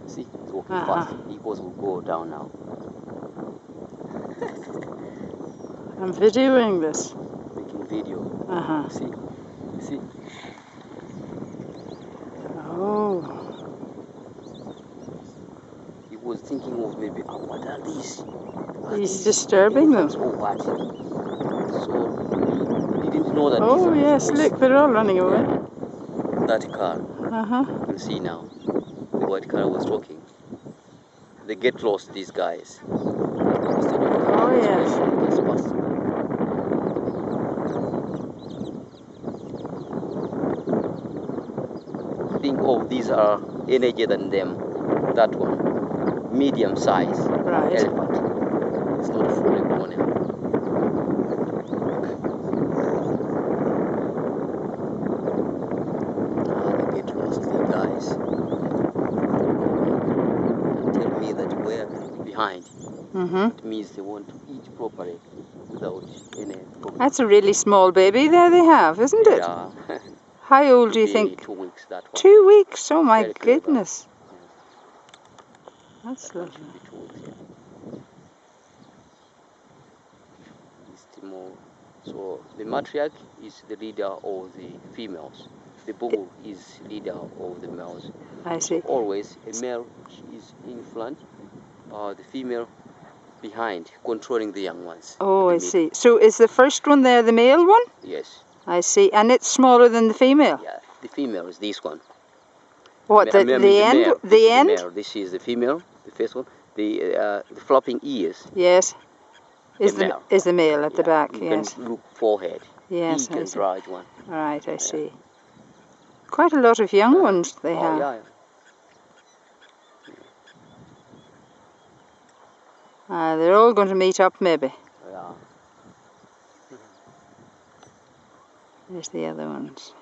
See, he's walking fast. He goes will go down now. I'm videoing this. Making video. See. Oh. He was thinking of maybe, what are these? He's disturbing them. Or what? So he didn't know that. Oh yes, look, they're all running away. That car. You can see now. The white car was talking. They get lost, these guys. Oh yes. Think of these are energy than them. That one, medium size elephant. It's not a full grown. They get lost, the guys. Tell me that we're behind. It means they want to eat properly without any problem. That's a really small baby there they have, isn't it? Yeah. How old do you think? 2 weeks, that one. 2 weeks? Oh my Very goodness. Yeah. That's lovely. Should be 2 weeks, yeah. So the matriarch is the leader of the females. The bull is leader of the males. I see. So always a male is in front, the female behind, controlling the young ones. Oh, I see. So is the first one there the male one? Yes. I see. And it's smaller than the female? Yeah, the female is this one. What, the end? The end? This is the female, the first one. The flopping ears. Yes. Is the male at the back, you yes. can look forehead. Yes, He can drive one. Right, I see. Quite a lot of young ones they have. Yeah. They're all going to meet up maybe. Yeah. There's the other ones.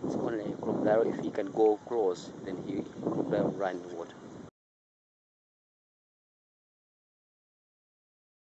It's only a crocodile. If he can go close, then crocodile will run in the water.